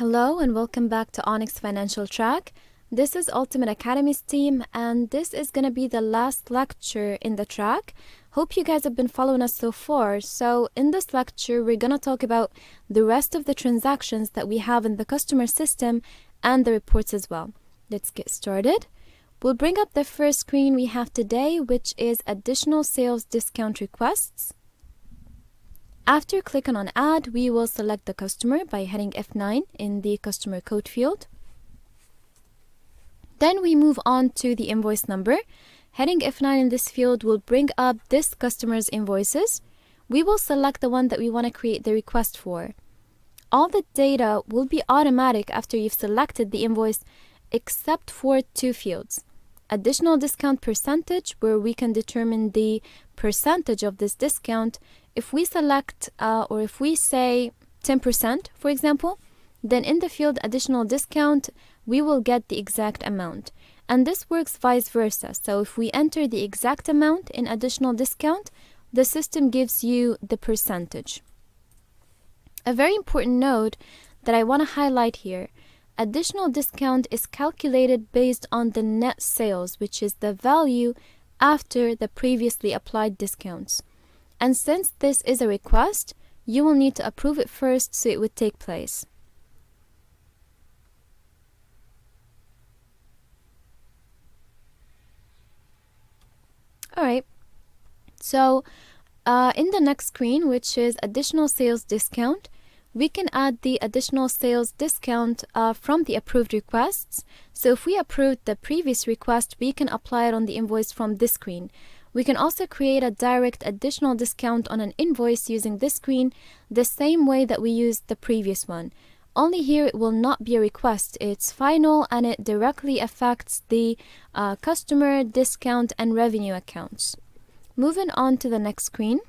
Hello and welcome back to ONYX Financial Track. This is Ultimate Academy's team and this is going to be the last lecture in the track. Hope you guys have been following us so far. So in this lecture, we're going to talk about the rest of the transactions that we have in the customer system and the reports as well. Let's get started. We'll bring up the first screen we have today, which is additional sales discount requests. After clicking on Add, we will select the customer by hitting F9 in the customer code field. Then we move on to the invoice number. Hitting F9 in this field will bring up this customer's invoices. We will select the one that we want to create the request for. All the data will be automatic after you've selected the invoice except for two fields. Additional discount percentage, where we can determine the percentage of this discount. If we select or if we say 10%, for example, then in the field additional discount, we will get the exact amount. And this works vice versa. So if we enter the exact amount in additional discount, the system gives you the percentage. A very important note that I want to highlight here. Additional discount is calculated based on the net sales, which is the value after the previously applied discounts. And since this is a request, you will need to approve it first so it would take place. Alright, so in the next screen, which is additional sales discount, we can add the additional sales discount from the approved requests. So if we approved the previous request, we can apply it on the invoice from this screen. We can also create a direct additional discount on an invoice using this screen, the same way that we used the previous one. Only here it will not be a request, it's final and it directly affects the customer, discount, and revenue accounts. Moving on to the next screen.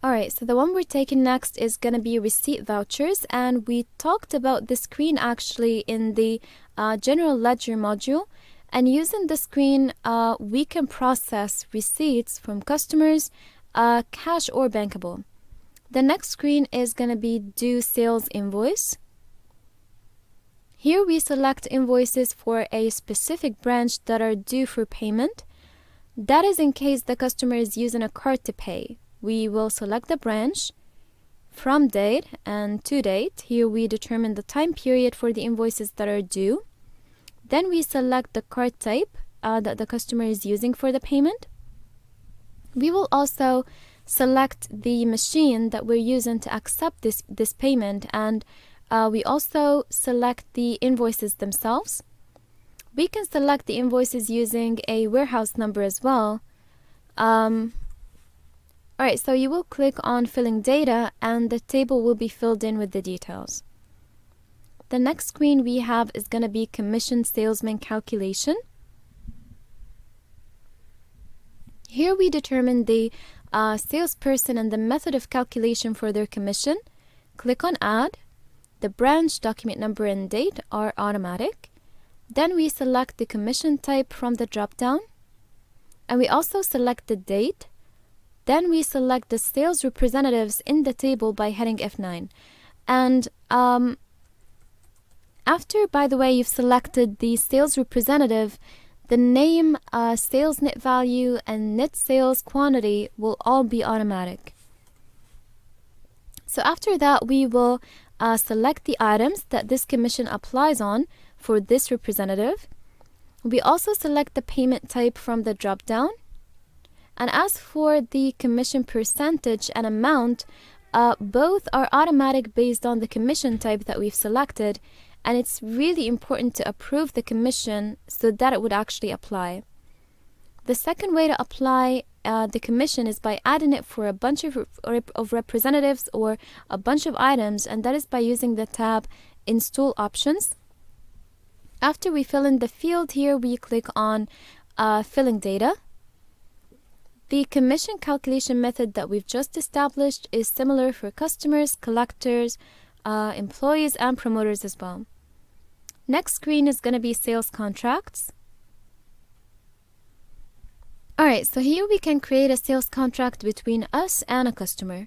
Alright, so the one we're taking next is going to be receipt vouchers, and we talked about this screen actually in the general ledger module. And using the screen, we can process receipts from customers, cash or bankable. The next screen is going to be due sales invoice. Here we select invoices for a specific branch that are due for payment. That is in case the customer is using a card to pay. We will select the branch, from date and to date. Here we determine the time period for the invoices that are due. Then we select the card type that the customer is using for the payment. We will also select the machine that we're using to accept this payment, and we also select the invoices themselves. We can select the invoices using a warehouse number as well. Alright, so you will click on filling data and the table will be filled in with the details. The next screen we have is going to be commission salesman calculation. Here we determine the salesperson and the method of calculation for their commission. Click on Add. The branch, document number, and date are automatic. Then we select the commission type from the drop-down. And we also select the date. Then we select the sales representatives in the table by hitting F9. And after, by the way, you've selected the sales representative, the name, sales net value, and net sales quantity will all be automatic. So after that, we will select the items that this commission applies on for this representative. We also select the payment type from the drop-down. And as for the commission percentage and amount, both are automatic based on the commission type that we've selected, and it's really important to approve the commission so that it would actually apply. The second way to apply the commission is by adding it for a bunch of representatives or a bunch of items, and that is by using the tab Install Options. After we fill in the field here, we click on Filling Data. The commission calculation method that we've just established is similar for customers, collectors, employees, and promoters as well. Next screen is going to be sales contracts. Alright, so here we can create a sales contract between us and a customer.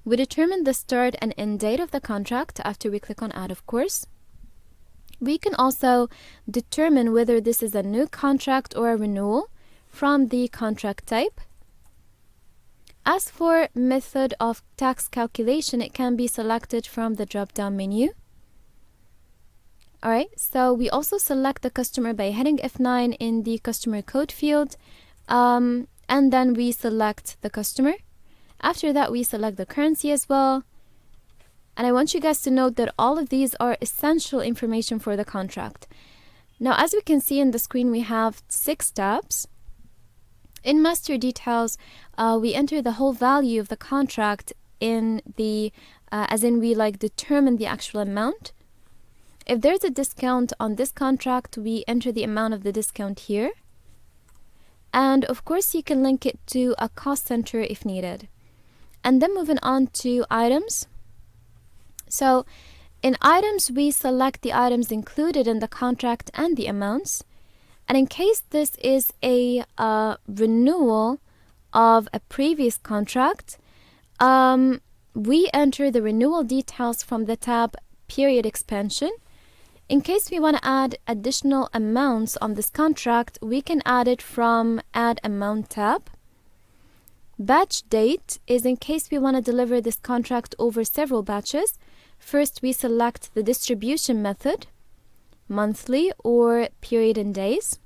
We determine the start and end date of the contract after we click on Add, of course. We can also determine whether this is a new contract or a renewal from the contract type. As for method of tax calculation, it can be selected from the drop-down menu. Alright, so we also select the customer by hitting F9 in the customer code field, and then we select the customer. After that, we select the currency as well. And I want you guys to note that all of these are essential information for the contract. Now, as we can see in the screen, we have 6 tabs. In Master Details, we enter the whole value of the contract in the, as in we determine the actual amount. If there's a discount on this contract, we enter the amount of the discount here. And of course, you can link it to a cost center if needed. And then moving on to items. So in items, we select the items included in the contract and the amounts. And in case this is a renewal of a previous contract, we enter the renewal details from the tab Period Expansion. In case we want to add additional amounts on this contract, we can add it from Add Amount tab. Batch date is in case we want to deliver this contract over several batches. First, we select the distribution method, monthly or period in days.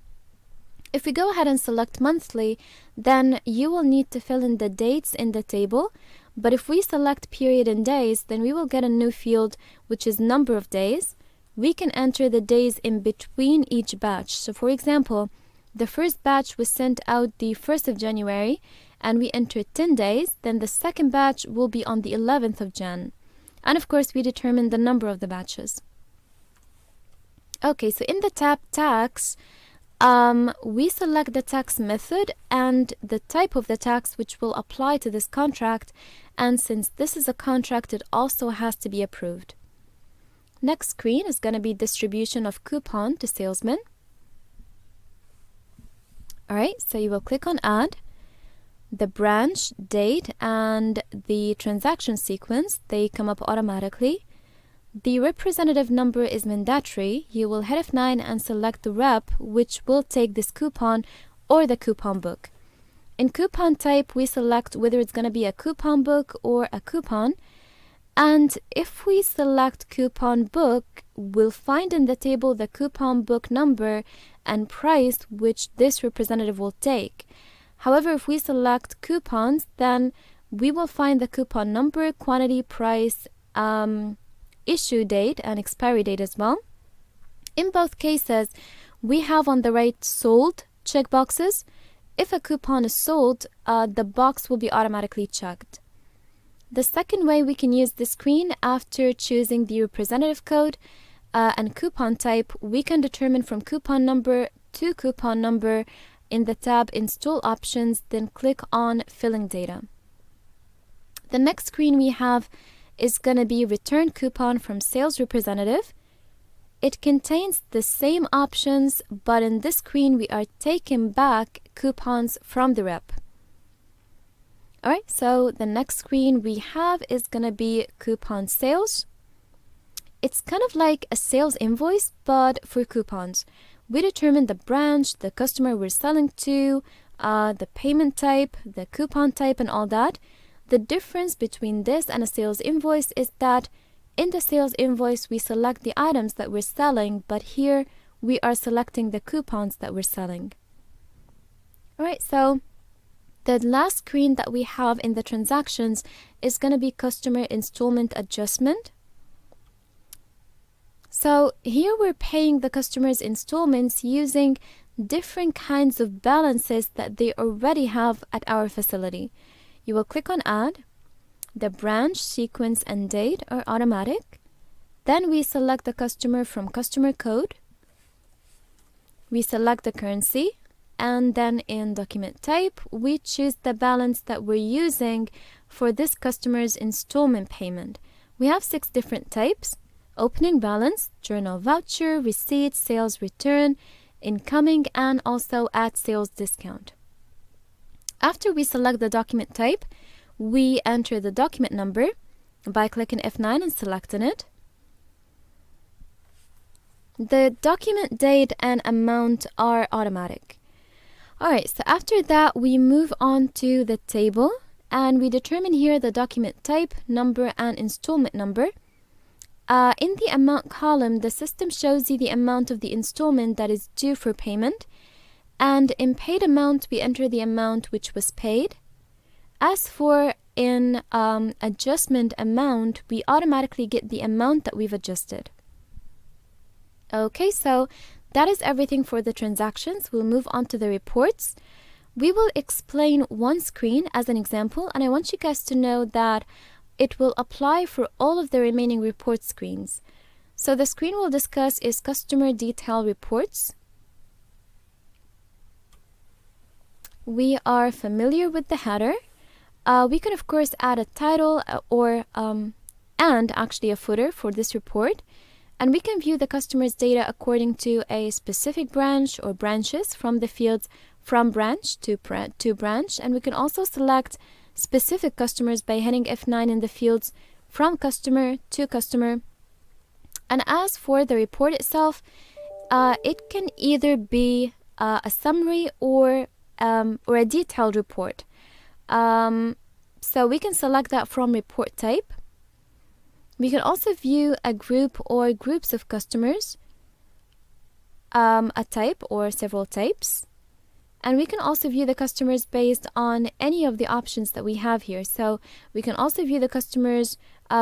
If we go ahead and select monthly, then you will need to fill in the dates in the table. But if we select period in days, then we will get a new field, which is number of days. We can enter the days in between each batch. So for example, the first batch was sent out the 1st of January, and we entered 10 days. Then the second batch will be on the 11th of Jan. And of course, we determine the number of the batches. Okay, so in the tab Tax, we select the tax method and the type of the tax which will apply to this contract. And since this is a contract, it also has to be approved. Next screen is going to be distribution of coupon to salesmen. Alright, so you will click on Add. The branch, date, and the transaction sequence, they come up automatically. The representative number is mandatory. You will hit F9 and select the rep, which will take this coupon or the coupon book. In coupon type, we select whether it's going to be a coupon book or a coupon. And if we select coupon book, we'll find in the table the coupon book number and price which this representative will take. However, if we select coupons, then we will find the coupon number, quantity, price, issue date, and expiry date as well. In both cases, we have on the right sold checkboxes. If a coupon is sold, the box will be automatically checked. The second way we can use the screen, after choosing the representative code and coupon type, we can determine from coupon number to coupon number in the tab Install Options, then click on Filling Data. The next screen we have is going to be Return Coupon from Sales Representative. It contains the same options, but in this screen we are taking back coupons from the rep. Alright, so the next screen we have is going to be Coupon Sales. It's kind of like a sales invoice, but for coupons. We determine the branch, the customer we're selling to, the payment type, the coupon type, and all that. The difference between this and a sales invoice is that in the sales invoice, we select the items that we're selling, but here we are selecting the coupons that we're selling. Alright, so the last screen that we have in the transactions is going to be Customer Installment Adjustment. So here we're paying the customer's installments using different kinds of balances that they already have at our facility. You will click on Add. The branch, sequence, and date are automatic. Then we select the customer from customer code. We select the currency, and then in document type, we choose the balance that we're using for this customer's installment payment. We have 6 different types: opening balance, journal voucher, receipt, sales return, incoming, and also at sales discount. After we select the document type, we enter the document number by clicking F9 and selecting it. The document date and amount are automatic. Alright, so after that we move on to the table and we determine here the document type, number, and installment number. In the amount column, the system shows you the amount of the installment that is due for payment, and in paid amount we enter the amount which was paid. As for in adjustment amount, we automatically get the amount that we've adjusted. Okay, so that is everything for the transactions. We'll move on to the reports. We will explain one screen as an example, and I want you guys to know that it will apply for all of the remaining report screens. So the screen we'll discuss is customer detail reports. We are familiar with the header. We can of course add a title and actually a footer for this report. And we can view the customer's data according to a specific branch or branches from the fields from branch to branch. And we can also select specific customers by hitting F9 in the fields from customer to customer. And as for the report itself, it can either be a summary or a detailed report. So we can select that from report type. We can also view a group or groups of customers, a type or several types. And we can also view the customers based on any of the options that we have here. So we can also view the customers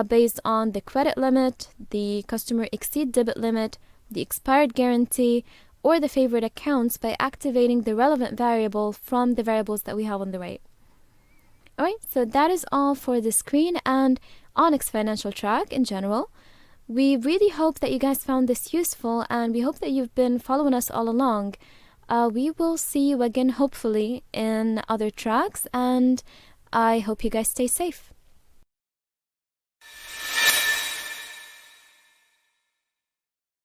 based on the credit limit, the customer exceed debit limit, the expired guarantee, or the favorite accounts by activating the relevant variable from the variables that we have on the right. Alright, so that is all for the screen and ONYX Financial Track in general. We really hope that you guys found this useful, and we hope that you've been following us all along. We will see you again hopefully in other tracks, and I hope you guys stay safe.